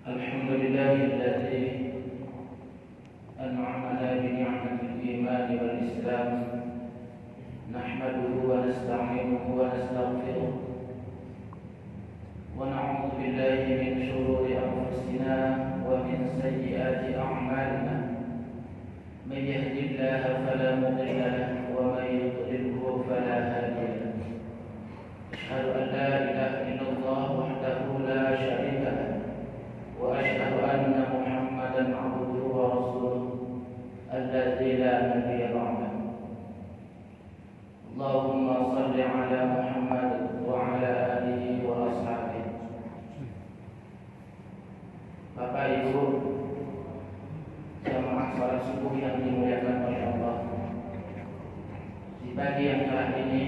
الحمد لله الذي أنعمنا بنعمة الإيمان والإسلام نحمده ونستعينه ونستغفره ونعوذ بالله من شرور أنفسنا ومن سيئات أعمالنا من يهد الله فلا مضل له ومن يضلله فلا هادي له أشهد أن لا إله إلا الله وحده لا شريك له وأشهد أن محمدا عبده ورسوله الذي لا نبي بعده اللهم صل على محمد وعلى آله وأصحابه. Bapak Ibu jamaah salat subuh yang dimuliakan oleh Allah, di pagi yang cerah ini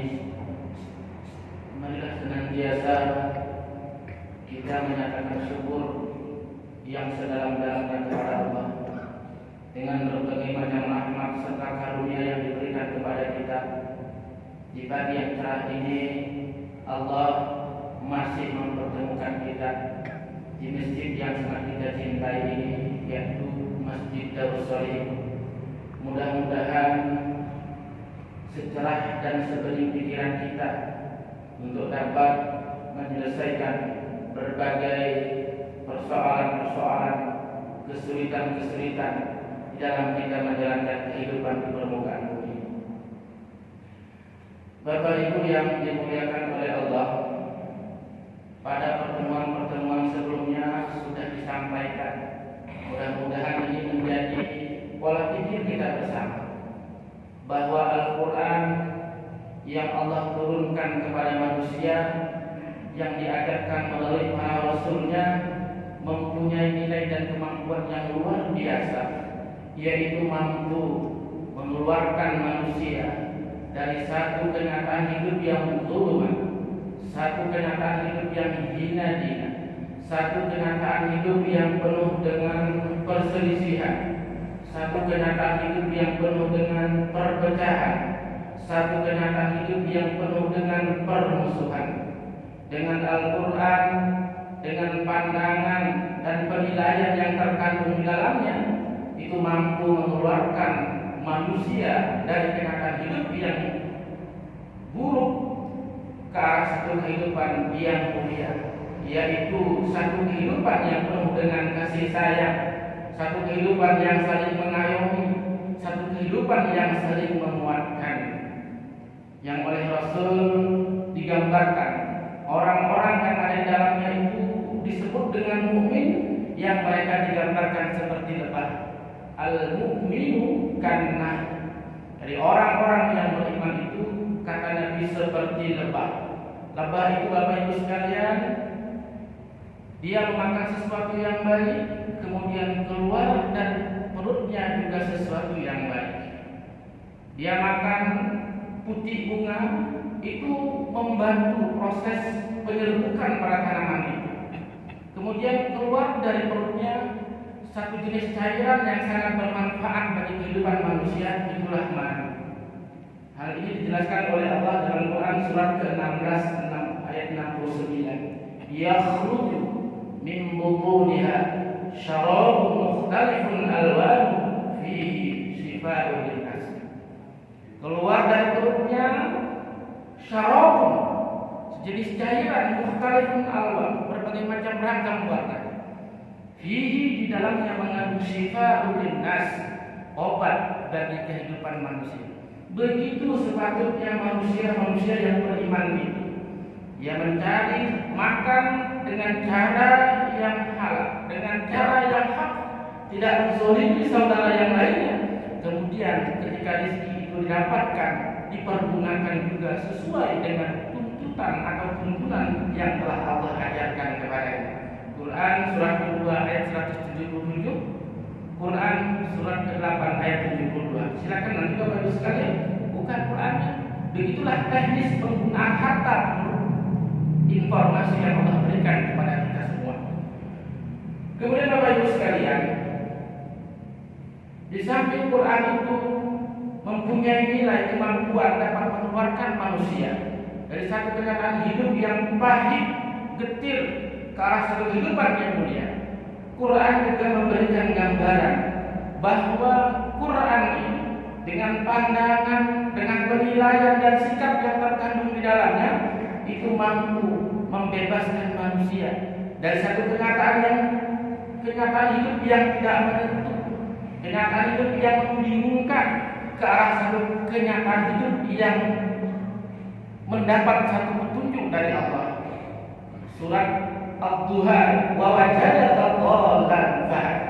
marilah senantiasa kita menyatakan syukur yang sedalam-dalamnya kepada Allah dengan berbagai macam rahmat serta karunia yang diberikan kepada kita. Di pagi yang cerah ini Allah masih mempertemukan kita di masjid yang sangat kita cintai ini, yaitu Masjid Darus Sholihin. Mudah-mudahan secerah dan sebening pikiran kita untuk dapat menyelesaikan berbagai persoalan-persoalan, kesulitan-kesulitan di dalam kita menjalankan kehidupan di permukaan bumi. Bapak Ibu yang dimuliakan oleh Allah, pada pertemuan-pertemuan sebelumnya sudah disampaikan. Mudah-mudahan ini menjadi pola pikir kita bersama bahwa Al-Quran yang Allah turunkan kepada manusia, yang diajarkan melalui para rasulnya, mempunyai nilai dan kemampuan yang luar biasa, yaitu mampu mengeluarkan manusia dari satu kenyataan hidup yang zulmat, satu kenyataan hidup yang hina-dina, satu kenyataan hidup yang penuh dengan perselisihan, satu kenyataan hidup yang penuh dengan perpecahan, satu kenyataan hidup yang penuh dengan permusuhan. Dengan Al-Quran, dengan pandangan dan penilaian yang terkandung di dalamnya, itu mampu mengeluarkan manusia dari kenyataan hidup yang buruk ke arah satu kehidupan yang mulia, yaitu satu kehidupan yang penuh dengan kasih sayang, satu kehidupan yang saling mengayomi, satu kehidupan yang saling menguatkan, yang oleh Rasul digambarkan orang-orang yang ada di dalamnya itu disebut dengan mukmin, yang mereka digambarkan seperti lebah. Al-mu'minu kanna, dari orang-orang yang beriman itu kata Nabi seperti lebah. Lebah itu Bapak Ibu sekalian, dia memakan sesuatu yang baik, kemudian keluar dan perutnya juga sesuatu yang baik. Dia makan putih bunga, itu membantu proses penyerbukan pada tanaman itu. Kemudian keluar dari perutnya satu jenis cairan yang sangat bermanfaat bagi kehidupan manusia, itulah madu. Hal ini dijelaskan oleh Allah dalam Quran surat ke-16 ayat 69. Yakhruju min butuniha syarabun mukhtalifun alwanu fihi shifaa'un linnas. Keluar dari perutnya syarabun, sejenis cairan mukhtalifun alwan, berbagai macam ragam warna. Fihi, di dalamnya mengandung shifaa'un linnas, obat bagi kehidupan manusia. Begitu sepatutnya manusia yang beriman itu. Ia mencari makan dengan cara yang halal, dengan cara yang hak, tidak menzalimi saudara yang lainnya. Kemudian ketika rezeki itu didapatkan, dipergunakan juga sesuai dengan tuntutan atau tuntunan yang telah Allah ajarkan kepadanya. Quran surat ke-2 ayat 177, Quran surat ke-8 ayat 72. Silakan nanti Bapak Ibu sekalian bukan Qurannya. Begitulah teknis penggunaan harta, informasi yang Allah berikan kepada kita semua. Kemudian Bapak Ibu sekalian, di samping Quran itu mempunyai nilai kemampuan dapat mengeluarkan manusia dari satu kenyataan hidup yang pahit, getir, ke arah satu kehidupan yang mulia. Quran juga memberikan gambaran bahwa Quran ini dengan pandangan, dengan penilaian dan sikap yang terkandung di dalamnya itu mampu membebaskan manusia dari satu kenyataan hidup yang tidak menentu, kenyataan hidup yang membingungkan, ke arah satu kenyataan hidup yang mendapat satu petunjuk dari Allah. Surat Ad-Duha, wa wajadaka dhallan fahada.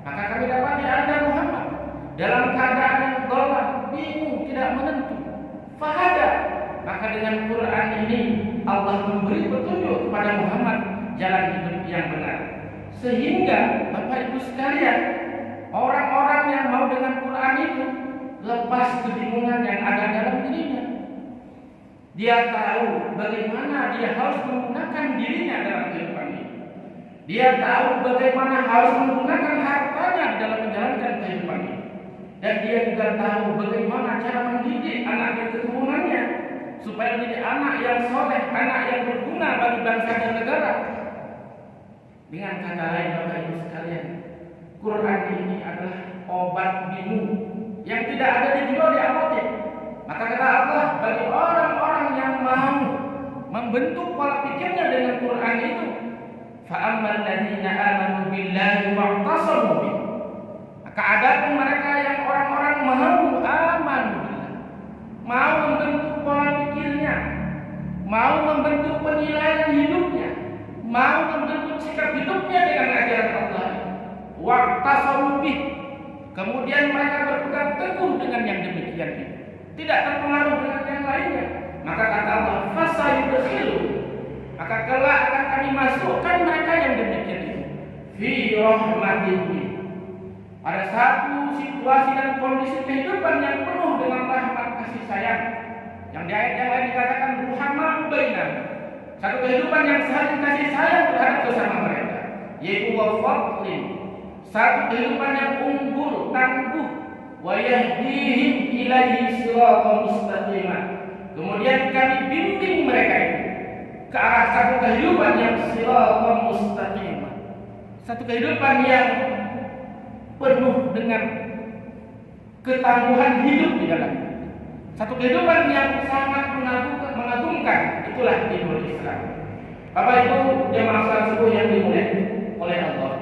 Maka kami dapati Anda Muhammad dalam keadaan yang dhalan, bingung, tidak menentu. Fahada. Maka dengan Quran ini Allah memberi petunjuk kepada Muhammad jalan hidup yang benar. Sehingga Bapak Ibu sekalian, orang-orang yang mau dengan Quran itu lepas kebingungan yang ada dalam dirinya. Dia tahu bagaimana dia harus menggunakan dirinya dalam kehidupan ini. Dia tahu bagaimana harus menggunakan hartanya di dalam menjalankan kehidupan ini. Dan dia juga tahu bagaimana cara mendidik anak dan keturunannya supaya menjadi anak yang soleh, anak yang berguna bagi bangsa dan negara. Dengan kata lain, Bapak Ibu sekalian, Quran ini adalah obat bingung yang tidak ada dijual di apotek. Maka kata Allah, bagi orang-orang yang mau membentuk pola pikirnya dengan Quran itu, fa'ammal ladzina amanu billahi wa'tasamu bih. Maka adapun mereka yang orang-orang mau aman, mau membentuk pola pikirnya, mau membentuk penilaian hidupnya, mau membentuk sikap hidupnya dengan ajaran Allah, wa'tasamu bih. Kemudian mereka berpegang teguh dengan yang demikian itu, tidak terpengaruh dengan yang lainnya. Maka kata Allah, fasayudkhilu, maka kelak akan kami masukkan mereka yang demikian itu fi rahmatihi, pada satu situasi dan kondisi kehidupan yang penuh dengan rahmat kasih sayang. Yang di ayat yang lain dikatakan ruhama bainahum, satu kehidupan yang saling kasih sayang terhadap sesama mereka, yaitu wafadlin, satu kehidupan yang unggul, tangguh, wa yahdihim ilaihi siratan mustaqimah. Kemudian kami bimbing mereka itu ke arah satu kehidupan yang siratan mustaqimah, satu kehidupan yang penuh dengan ketangguhan hidup di dalamnya, satu kehidupan yang sangat mengagumkan. Itulah dinul Islam. Bapak Ibu jemaah salat subuh yang dimuliakan oleh Allah.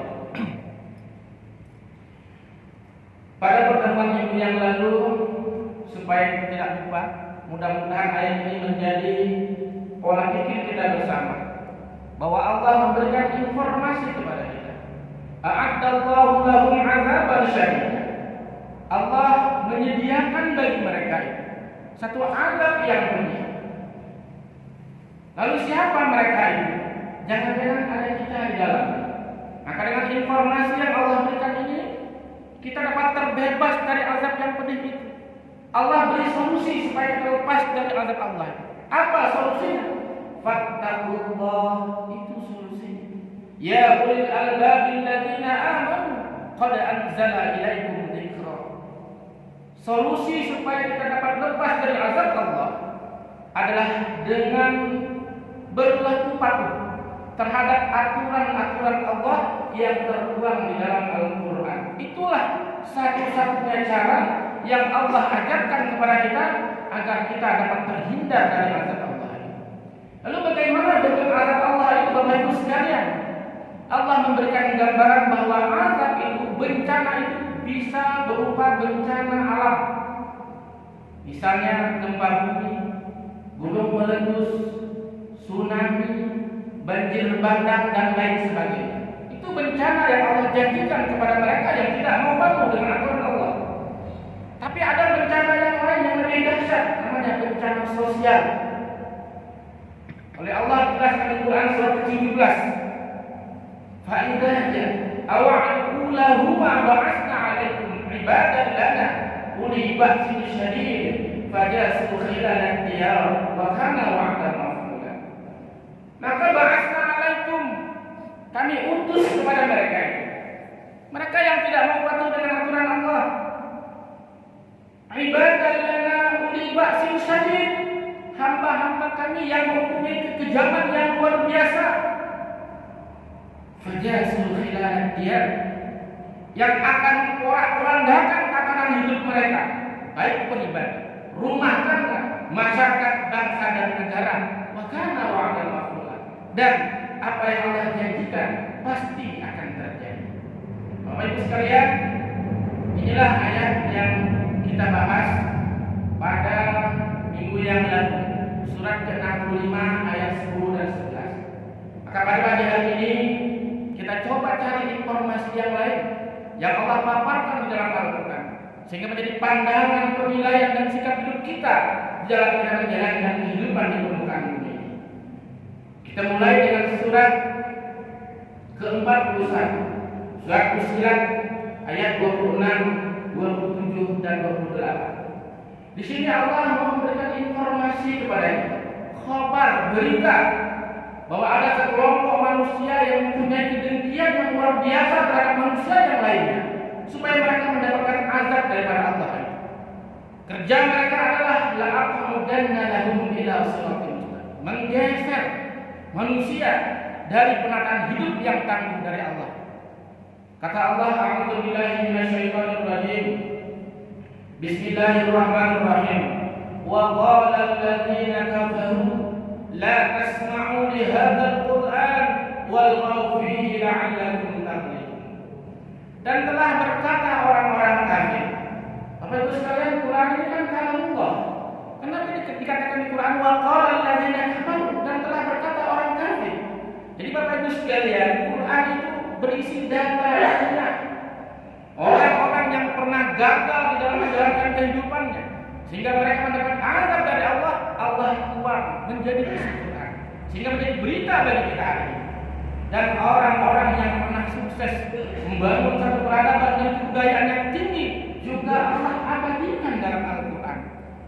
Pada pertemuan minggu yang lalu, supaya tidak lupa, mudah-mudahan ayat ini menjadi pola pikir kita bersama, bahwa Allah memberikan informasi kepada kita. A'addallahu lahum 'adzaban syadida. Allah menyediakan bagi mereka itu satu azab yang pedih. Lalu siapa mereka itu? Jangan-jangan ada kita di dalam. Maka dengan informasi yang Allah berikan ini, kita dapat terbebas dari azab yang pedih itu. Allah beri solusi supaya kita lepas dari azab Allah. Apa solusinya? Fattaqullah, itu solusinya. Ya ulil albabil ladzina amanu qad anzala ilaikum dzikra. Solusi supaya kita dapat lepas dari azab Allah adalah dengan berlaku patuh terhadap aturan-aturan Allah yang tertuang di dalam Al-Quran. Itulah satu-satunya cara yang Allah ajarkan kepada kita agar kita dapat terhindar dari azab Allah. Lalu bagaimana bentuk azab Allah itu, Bapak Ibu sekalian? Allah memberikan gambaran bahwa azab itu, bencana itu bisa berupa bencana alam. Misalnya gempa bumi, gunung meletus, tsunami, banjir bandang dan lain sebagainya. Itu bencana yang Allah janjikan kepada mereka yang tidak mau patuh dengan aturan Allah. Tapi ada bencana yang lain yang lebih dahsyat, namanya bencana sosial. Oleh Allah dijelaskan di Quran surat ke-17. Fa'idahnya awa'u lahuma ba'asna 'alaikum 'ibadan lana uli ba'sin syadid fajasu khilal diyar wa kana wa'dan maf'ula. Maka ba'asna 'alaikum, kami utus kepada mereka, mereka yang tidak mau patuh dengan aturan Allah, ibadan lana uli ba'sin syadid, hamba-hamba kami yang mempunyai kekejaman yang luar biasa. fajasul khilal diyar, yang akan porak-porandakan tatanan hidup mereka, baik pribadi, rumah tangga, masyarakat, bangsa dan negara. Wa kana wa'dan maf'ula, dan apa yang Allah janjikan pasti akan terjadi. Bapak Ibu sekalian, inilah ayat yang kita bahas pada minggu yang lalu, surat ke-65 ayat 10 dan 11. Maka pada pagi hari ini kita coba cari informasi yang lain yang Allah paparkan di dalam Al-Quran, sehingga menjadi pandangan, penilaian dan sikap hidup kita di dalam kita menjalankan kehidupan di permukaan bumi ini. Kita mulai dengan surat ke-41, surat Fussilat ayat 26, 27 dan 28. Di sini Allah memberikan informasi kepada kita, khabar, berita bahwa ada sekelompok manusia yang mempunyai kedengkian yang luar biasa terhadap manusia yang lainnya, supaya mereka mendapatkan azab daripada Allah. Kerja mereka adalah la'aq'udanna lahum ila siratal mustaqim, menggeser manusia dari penataan hidup yang tangguh dari Allah. Kata Allah, a'udzu billahi minasyaitonir rajim. Bismillahirrahmanirrahim. Wa qala alladziina kafaru la tasma'u li hadzal qur'an walghaw fihi la'allakum taghlibun. Dan telah berkata orang-orang kafir. Bapak Ibu sekalian, Quran ini kan kalamullah. Kenapa dikatakan di Quran wa qala alladziina kafaru, dan telah berkata orang kafir? Jadi Bapak Ibu sekalian, Quran itu berisi data orang-orang yang pernah gagal di dalam menjalankan kehidupannya, sehingga mereka mendapat azab dari Allah. Allah tuang menjadi isi Quran, sehingga menjadi berita bagi kita hari ini. Dan orang-orang yang pernah sukses membangun satu peradaban dan kebudayaan yang tinggi juga Allah abadikan dalam Al-Quran,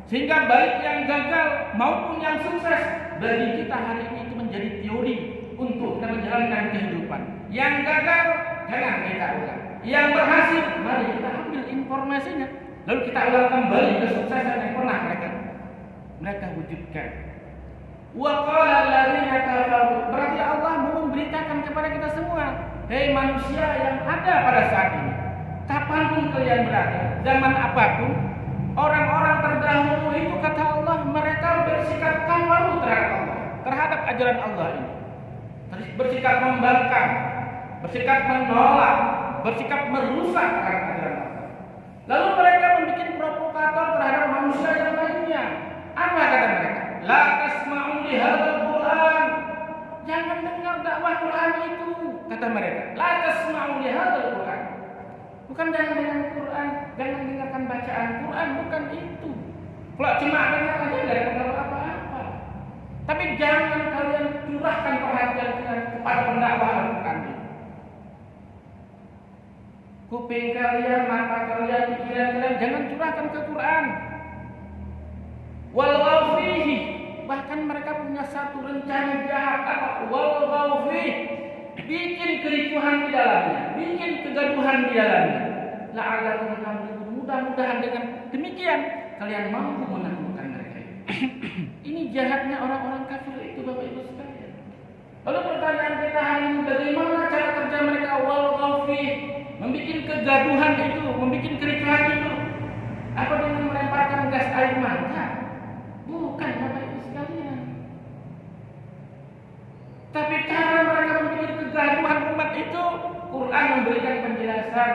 sehingga baik yang gagal maupun yang sukses bagi kita hari ini itu menjadi teori untuk kita menjalankan kehidupan. Yang gagal jangan kita ulang, yang berhasil mari kita ambil informasinya, lalu kita ulang kembali kesuksesan yang pernah mereka wujudkan. Wa qala alladziina kafaru, berarti Allah mau memberitakan kepada kita semua, hei manusia yang ada pada saat ini, kapanpun kalian berada, zaman apapun, orang-orang terdahulu itu kata Allah mereka bersikap kafaru terhadap Allah, terhadap ajaran Allah ini, bersikap membangkang, bersikap menolak, bersikap merusak terhadap ajaran Allah. Lalu mereka membuat provokator terhadap manusia yang lainnya. Apa kata mereka? La tasma'u li hadzal Qur'an, jangan dengar dakwah Quran itu, kata mereka. La tasma'u li hadzal Qur'an, bukan jangan dengar Quran, jangan dengarkan bacaan Quran, bukan itu. Kalau cuma dengar aja enggak ada pengaruh apa-apa. Tapi jangan kalian curahkan perhatian kalian kepada pendakwah Al-Quran ini. Kuping kalian, mata kalian, pikiran kalian jangan curahkan ke Quran. Walghaw fihi, bahkan mereka punya satu rencana jahat apa? Walghaw fihi, bikin kericuhan di dalamnya, bikin kegaduhan di dalamnya. La'allakum taghlibun, mudah-mudahan dengan demikian kalian mampu menaklukkan mereka. Ini jahatnya orang-orang kafir itu, Bapak Ibu sekalian. Lalu pertanyaan kita hari ini, bagaimana cara kerja mereka? Walghaw fihi, membikin kegaduhan itu, membikin kericuhan itu. Apa dengan melemparkan gas air mata? Bukan, Bapak Ibu sekalian. Tapi cara mereka membikin kegaduhan umat itu, Quran memberikan penjelasan.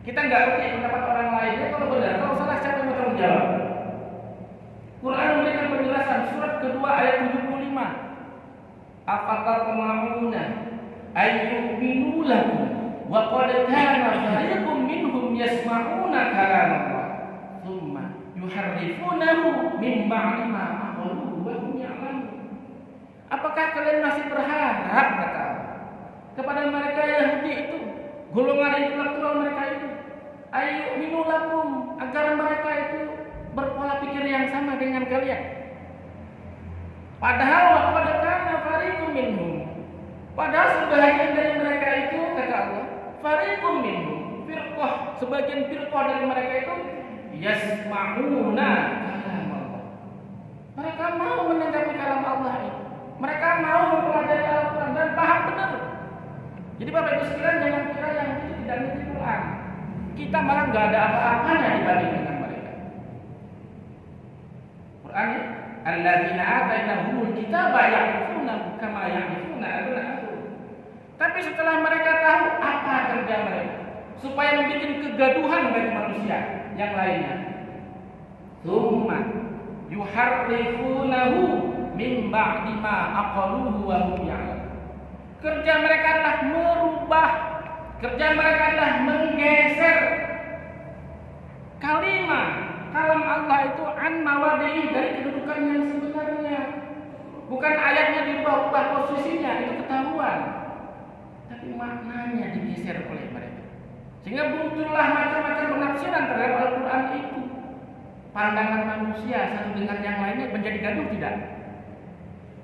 Kita nggak pakai pendapat orang lainnya, kalau benar, kalau salah siapa yang bertanggung jawab? Quran memberikan penjelasan, surat kedua ayat 75. Afatatma'una ayyu'minu lakum wa qad kana fariqum minhum yasma'una kalam Allah thumma yuharrifunahu min ba'di ma aqaluhu wa hum ya'lamun. Apakah kalian masih berharap, kata Allah, kepada mereka Yahudi itu, golongan intelektual mereka itu, ayyu'minu lakum, agar mereka itu berpola pikir yang sama dengan kalian? Padahal waqad kana fariqum minhum, padahal sebagian dari mereka itu, kata Allah, fariqum minhum, firqah, sebagian firqah dari mereka itu yasma'una kalam Allah. Mereka mau menanggapi kalam Allah itu. Mereka mau mempelajari Al-Quran dan paham benar Jadi Bapak Ibu sekalian jangan kira yang itu tidak ngerti Quran. Kita malah nggak ada apa-apanya dibanding dengan mereka. Quran ya, alladzina atainahumul kitaba ya'rifunahu kama ya'rifuna abna'ahum. Tapi setelah mereka tahu apa kerja mereka, supaya membuat kegaduhan bagi manusia yang lainnya, tsumma yuharrifunahu min ba'di ma aqaluhu wa hum ya'lamun. Kerja mereka adalah merubah, kerja mereka adalah menggeser kalam Allah itu an mawadi'i dari kedudukan yang sebenarnya. Bukan ayatnya dirubah posisinya, itu ketahuan, tapi maknanya digeser oleh mereka. Sehingga muncullah macam-macam penafsiran terhadap Al-Quran itu. Pandangan manusia satu dengan yang lainnya menjadi gaduh tidak?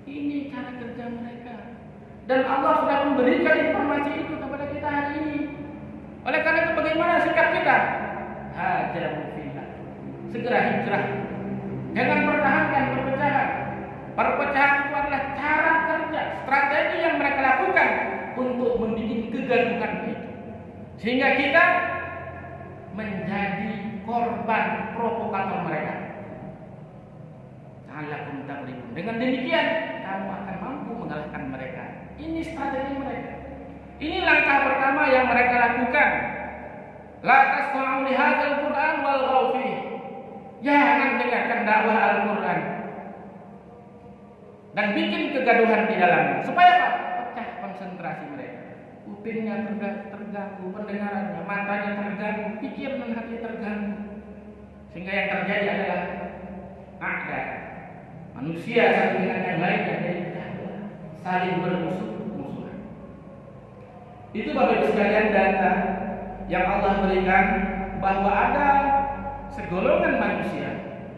Ini cara kerja mereka. Dan Allah sudah memberikan informasi itu kepada kita hari ini. Oleh karena itu bagaimana sikap kita? Hajaru fillah. Segera hijrah. Jangan pertahankan perpecahan. Perpecahan itu adalah cara kerja, strategi yang mereka lakukan untuk membuat kegaduhan itu. Sehingga kita menjadi korban provokator mereka. La'allakum taghlibun. Dengan demikian kamu akan mampu mengalahkan mereka. Ini strategi mereka. Ini langkah pertama yang mereka lakukan. La tasma'u li hadzal Qur'an walghaw fihi. Jangan dengarkan dakwah Al-Qur'an dan bikin kegaduhan di dalamnya. Supaya apa? Pecah konsentrasi mereka. Kupingnya terganggu, pendengarannya, matanya terganggu, pikiran dan hati terganggu. Sehingga yang terjadi adalah ada manusia satu dengan yang lainnya jadi saling bermusuhan. Itu Bapak Ibu sekalian data yang Allah berikan bahwa ada segolongan manusia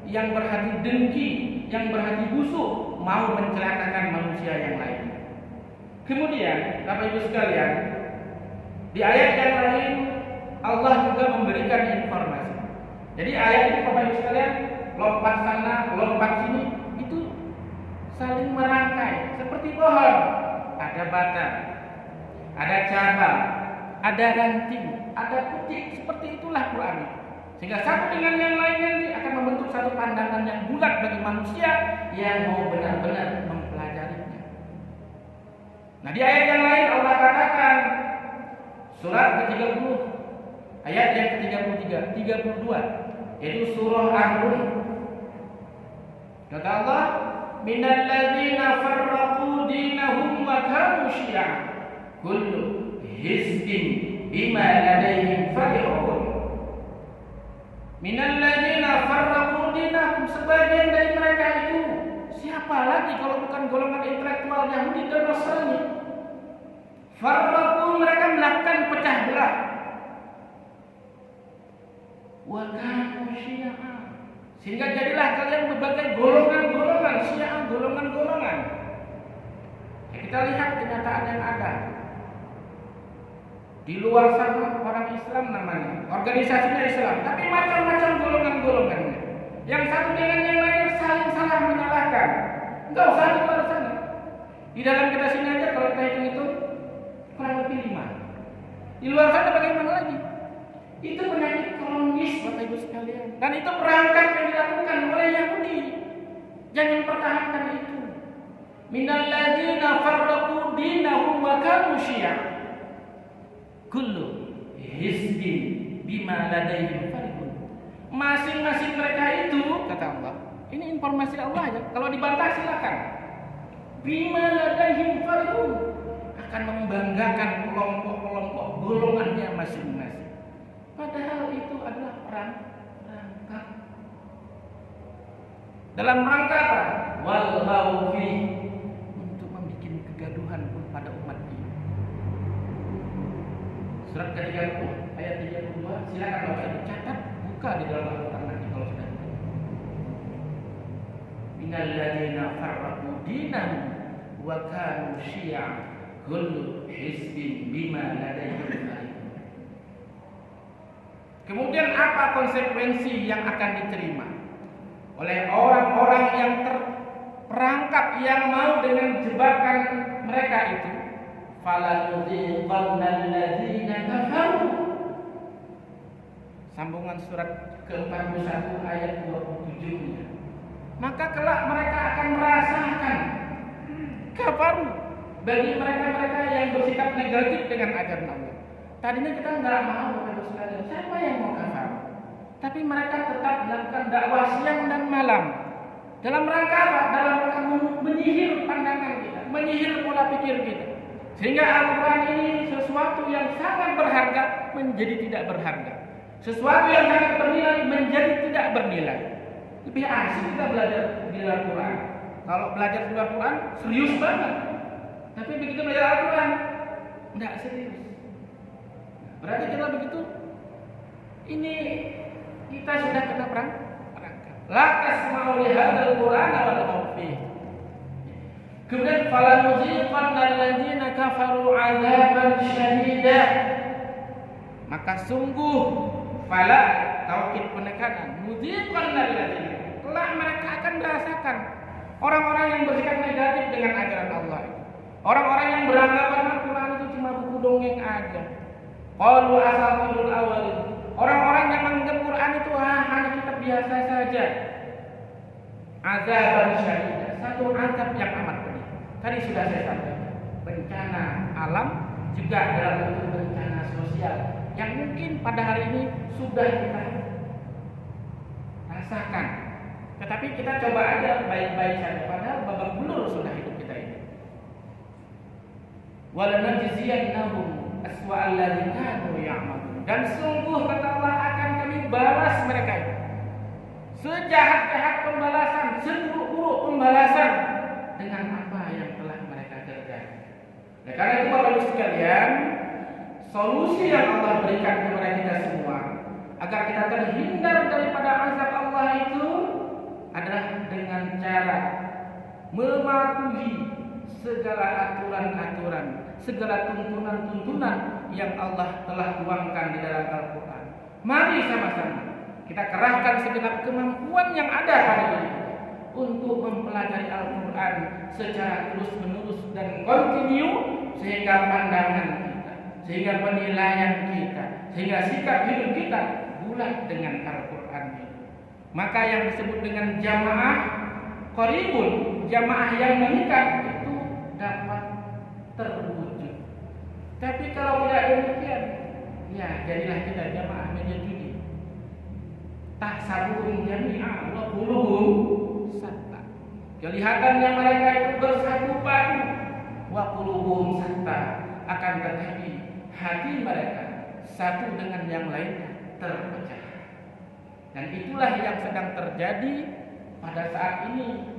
yang berhati dengki, yang berhati busuk, mau mencelakakan manusia yang lain. Kemudian Bapak Ibu sekalian, di ayat yang lain Allah juga memberikan informasi. Jadi ayat ini Bapak Ibu sekalian, lompat sana, lompat sini, itu saling merangkai seperti pohon. Ada batang, ada cabang, ada ranting, ada putik. Seperti itulah Quran. Sehingga satu dengan yang lain nanti akan membentuk satu pandangan yang bulat bagi manusia yang mau benar-benar mempelajarinya. Nah di ayat yang lain Allah katakan, surat ke-30 ayat yang ke-33, 32, yaitu surah Ar-Rum. Kata Allah, minal ladzina farraqu dinahum wa kanu syi'a kullu hizbin bima ladaihim farihun. Minal ladzina farraqu dinahum, sebagian dari mereka itu siapa lagi kalau bukan golongan intelektual Yahudi dan Nasrani. Farraqu, mereka melakukan pecah belah. Wa kanu syi'a, sehingga jadilah kalian berbagai golongan-golongan, syi'a, golongan-golongan. Kita lihat kenyataan yang ada. Di luar sana orang Islam namanya, organisasinya Islam, tapi macam-macam golongan-golongannya. Yang satu dengan yang lain saling salah menyalahkan. Enggak usah di luar sana. Di dalam kita sini aja kalau kita hitung-hitung kurang lebih 5. Di luar sana bagaimana lagi? Itu penyakit kronis Bapak Ibu sekalian. Dan itu perangkat yang dilakukan oleh Yahudi. Jangan pertahankan itu. Minal ladzina farraqu dinahum wa kanu syi'a kullu hizbin bima ladaihim farihun. Masing-masing mereka itu, kata Allah, ini informasi Allah aja. Kalau dibantah silakan. Bima ladaihim farihun, akan membanggakan kelompok-kelompok golongannya masing-masing. Padahal itu adalah rangka. Dalam rangka apa? Wal khawfi, untuk membuat kegaduhan pada umat ini. Surat ke-30 ayat 32, silakan Bapak Ibu catat, buka di dalam Al-Qur'an nanti kalau sudah. Minal ladzina farraqu dinahum wa kanu syi'a kullu hizbin bima ladaihim farihun. Kemudian apa konsekuensi yang akan diterima oleh orang-orang yang terperangkap, yang mau dengan jebakan mereka itu? falanudziqannal ladzina kafaru. Sambungan surat ke-41 ayat 27-nya. Maka kelak mereka akan merasakan kafaru bagi mereka-mereka yang bersikap negatif dengan ajaran Allah. Tadinya kita nggak mau Bapak sekalian, siapa yang mau kafar? Tapi mereka tetap melakukan dakwah siang dan malam. Dalam rangka apa? Dalam rangka menyihir pandangan kita, menyihir pola pikir kita. Sehingga Al-Quran ini sesuatu yang sangat berharga menjadi tidak berharga. Sesuatu yang sangat bernilai menjadi tidak bernilai. Lebih asik kita belajar di Al-Quran. Kalau belajar di Al-Quran serius banget. Tapi begitu belajar Al-Quran tidak serius. Berarti kalau begitu ini kita sudah kena perangkap. La tasma'u li hadzal Qur'an wa la tawfiq. Kemudian falanuziqannal ladzina kafaru 'adzaban syadida. Maka sungguh fala taukid penekanan nuziqannal ladzina. Kelak mereka akan merasakan orang-orang yang bersikap negatif dengan ajaran Allah itu. Orang-orang yang beranggapan Al-Quran itu cuma buku dongeng aja. Qalu asatirul awwalin. Orang-orang yang menganggap Quran itu hanya kitab biasa saja. Azaban syadida, satu azab yang amat pedih. Tadi sudah saya sampaikan, bencana alam juga dalam bentuk bencana sosial yang mungkin pada hari ini sudah kita rasakan. Tetapi kita coba aja baik-baik saja, padahal babak belur sudah hidup kita ini. Walanajziyannahum aswa'al ladzi kanu ya'malun. Dan sungguh kata Allah akan kami balas mereka itu sejahat-jahat pembalasan, seburuk-buruk pembalasan dengan apa yang telah mereka kerjakan. Nah, karena itu Bapak Ibu sekalian, solusi yang Allah berikan kepada kita semua agar kita terhindar daripada azab Allah itu adalah dengan cara mematuhi segala aturan-aturan, segala tuntunan-tuntunan yang Allah telah tuangkan di dalam Al-Quran. Mari sama-sama kita kerahkan segenap kemampuan yang ada pada diri kita untuk mempelajari Al-Quran secara terus-menerus dan kontinu, sehingga pandangan kita, sehingga penilaian kita, sehingga sikap hidup kita bulat dengan Al-Quran itu. Maka yang disebut dengan jamaah qaribun, jamaah yang mengikat itu dapat terwujud. Tapi kalau tidak demikian, ya jadilah kita jamaah meja judi. Tahsabuhum jami'a wa qulubuhum satta. Kelihatannya mereka itu bersatu padu, wa qulubuhum satta, akan tetapi hati mereka satu dengan yang lainnya terpecah. Dan itulah yang sedang terjadi pada saat ini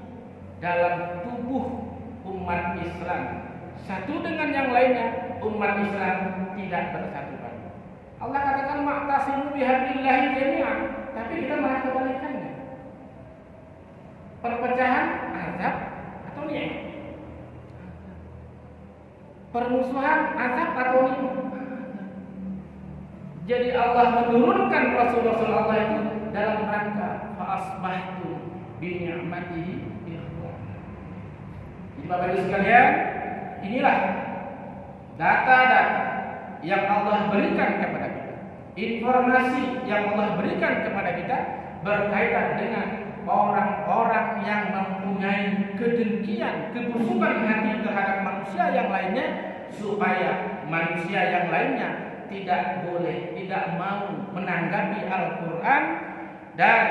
dalam tubuh umat Islam. Satu dengan yang lainnya, umat Islam tidak bersatu padu. Allah katakan ma'tasimu bihablillahi jami'an, tapi kita malah kebalikannya. Perpecahan azab atau nikmat? Permusuhan azab atau nikmat? Jadi Allah menurunkan Rasul-Rasul Allah itu dalam rangka fa'asbahtu bi ni'matihi ikhwana. Jadi Bapak Ibu sekalian, inilah data-data yang Allah berikan kepada kita, informasi yang Allah berikan kepada kita berkaitan dengan orang-orang yang mempunyai kedengkian, kebusukan hati terhadap manusia yang lainnya, supaya manusia yang lainnya tidak boleh, tidak mau menanggapi Al-Quran, dan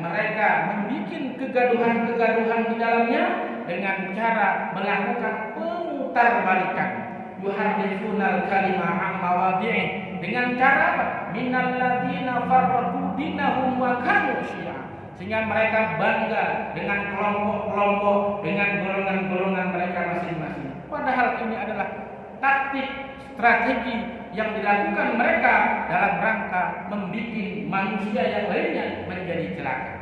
mereka membuat kegaduhan-kegaduhan di dalamnya dengan cara melakukan pemutarbalikan. Yuharrifunal kalimah an mawadhi'i, dengan cara apa? Minal ladzina farraqu dinahum wa kanu syi'a. Sehingga mereka bangga dengan kelompok-kelompok, dengan golongan-golongan mereka masing-masing. Padahal ini adalah taktik, strategi yang dilakukan mereka dalam rangka membuat manusia yang lainnya menjadi celaka.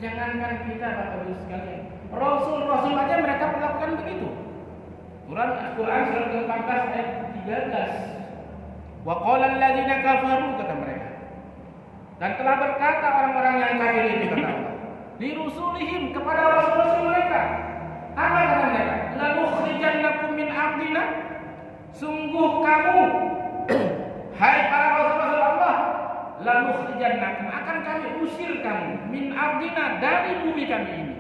Jangankan kita Bapak Ibu sekalian, Rasul-Rasul aja mereka melakukan begitu. Quran surat ke-14 ayat 13. Wa qala alladziina kafaru, kata mereka. Dan telah berkata orang-orang yang kafir itu, kata Allah, li rusulihim, kepada rasul-rasul mereka. Apa kata mereka? La nukhrijannakum min ardina, kamu hai para rasul-rasul Allah, lanukhrijannakum, akan kami usir kamu min ardina, dari bumi kami ini.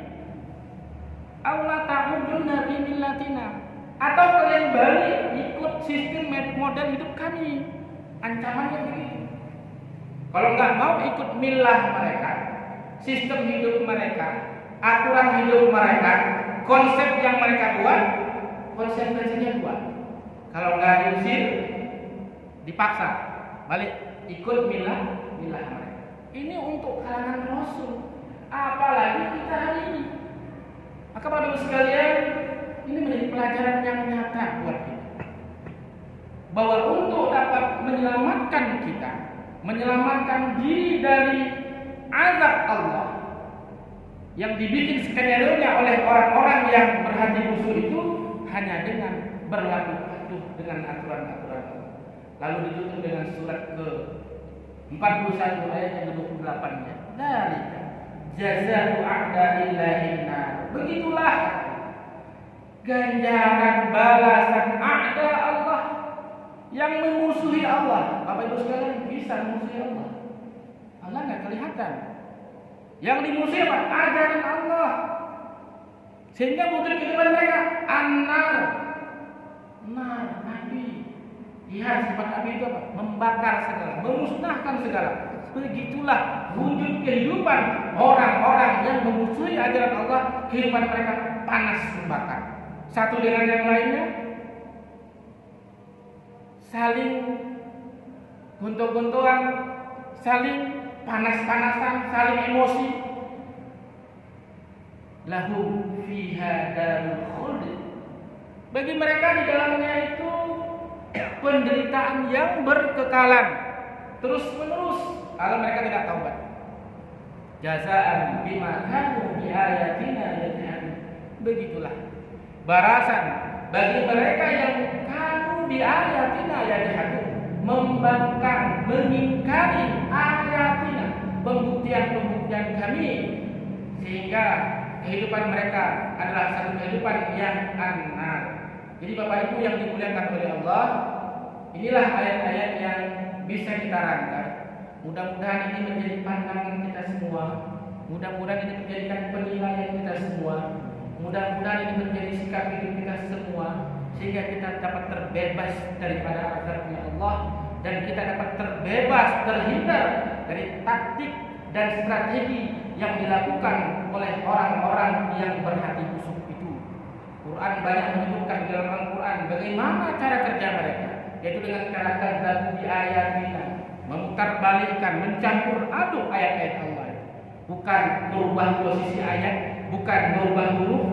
Allah ta'udunna bi millatina, atau kalian balik ikut sistem model hidup kami. Ancamannya begitu. Kalau nggak mau ikut milah mereka, sistem hidup mereka, aturan hidup mereka, konsep yang mereka buat, konsekuensinya buat. Kalau nggak diusir, dipaksa balik ikut milah mereka. Ini untuk kalangan Rasul, apalagi kita hari ini. Maka Bapak Ibu sekalian, ini menjadi pelajaran yang nyata buat kita, bahwa untuk dapat menyelamatkan kita, menyelamatkan diri dari azab Allah yang dibikin skenario-nya oleh orang-orang yang berhati busuk itu, hanya dengan berlaku patuh dengan aturan-aturan Allah. Lalu ditutup dengan surat ke-41 ayat yang ke-28-nya. Dzalika jazaa'u a'da'illahi nar. Begitulah ganjaran balasan a'da Allah, yang memusuhi Allah. Bapak Ibu sekalian, bisa memusuhi Allah. Allah nggak kelihatan. Yang dimusuhi apa? Ajaran Allah. Sehingga wujud kehidupan mereka an-nar, api. Lihat sifat api itu apa? Membakar segala, memusnahkan segala. Begitulah wujud kehidupan orang-orang yang memusuhi ajaran Allah. Kehidupan mereka panas membakar. Satu dengan yang lainnya saling gontok-gontokan, saling panas-panasan, saling emosi. Lahum fiha darul khuld. Bagi mereka di dalamnya itu penderitaan yang berkekalan terus menerus kalau mereka tidak taubat. Jazaan bima kanu bi ayatina yajhadun. Begitulah balasan bagi mereka yang kanu bi ayatina yajhadun, membangkang, mengingkari ayatina, pembuktian-pembuktian kami, sehingga kehidupan mereka adalah satu kehidupan yang an-nar. Jadi Bapak Ibu yang dimuliakan oleh Allah, inilah ayat-ayat yang bisa kita rangkai. Mudah-mudahan ini menjadi pandangan kita semua. Mudah-mudahan ini menjadikan penilaian kita semua. Mudah-mudahan ini menjadi sikap hidup kita semua, sehingga kita dapat terbebas daripada azabnya Allah, dan kita dapat terbebas, terhindar dari taktik dan strategi yang dilakukan oleh orang-orang yang berhati busuk itu. Quran banyak menyebutkan dalam Al-Quran bagaimana cara kerja mereka, yaitu dengan cara kadzdzab bi ayatina, memutarbalikkan, mencampur aduk ayat-ayat Allah. Bukan merubah posisi ayat, bukan merubah huruf,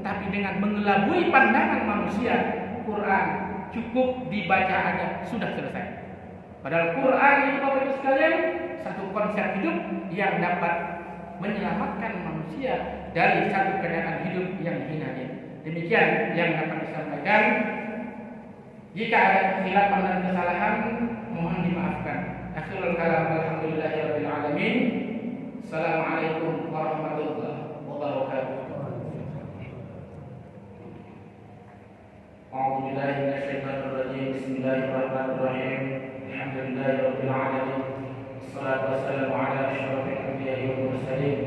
tapi dengan mengelabui pandangan manusia. Quran cukup dibaca aja sudah selesai. Padahal Quran itu Bapak Ibu sekalian satu konsep hidup yang dapat menyelamatkan manusia dari satu kenyataan hidup yang hina ini. Demikian yang dapat disampaikan. Jika ada kesilapan dan kesalahan, mohon dimaafkan. Akhirul kalam, alhamdulillahirabbil alamin. Assalamualaikum warahmatullahi wabarakatuh. A'udzu billahi minasyaitonir rajim. Bismillahirrahmanirrahim. Alhamdulillahirabbil alamin. Wassalatu wassalamu ala asyrofil anbiya'i wal mursalin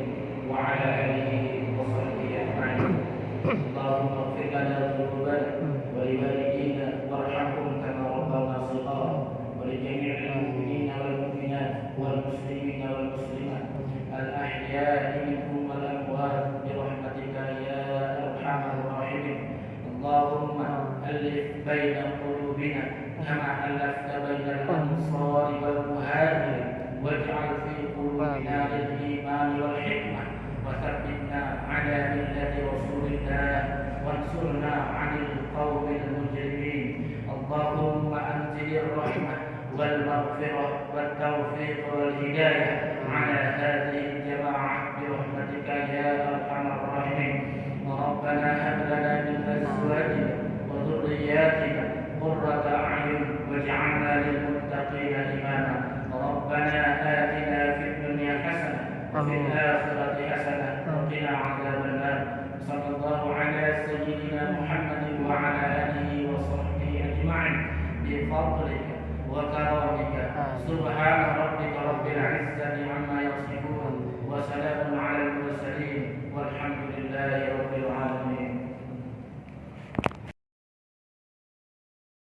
wa ala alihi wa sahbihi ajma'in. Allahumma ighfir lana dzunubana wa liwalidina warhamhum kama rabbawna shighara wa li jami'il mu'minina wal mu'minat wal muslimina wal muslimat al-ahya'i minhum wal amwat bi rahmatika ya arhamar rahimin. Allahumma alif baina qulubina kama alafta bainal ansari wal muhajirin waj'al fi qulubina al-iman wal hikmah wa thabbitna ala millati rasulillah wansurna 'anil qawmil mujrimin. Allahumma anzilir rahmah wal maghfirah wat tawfiq wal hidayah ala hadhihi al-jama'ah bi rahmatika ya arhamar rahimin. Rabbana hab lana min azwajina wa dhurriyyatina qurrata a'yun waj'alna lil muttaqina imama. Rabbana atina fid dunya hasanah wa fil akhirati hasanah wa qina 'adzaban nar. Sallallahu ala sayyidina Muhammadin wa ala alihi wa sahbihi ajma'in bi بفضلك وكرمك سبحان ربك رب العزة عما يصفون وسلام على المرسلين والحمد لله رب العالمين.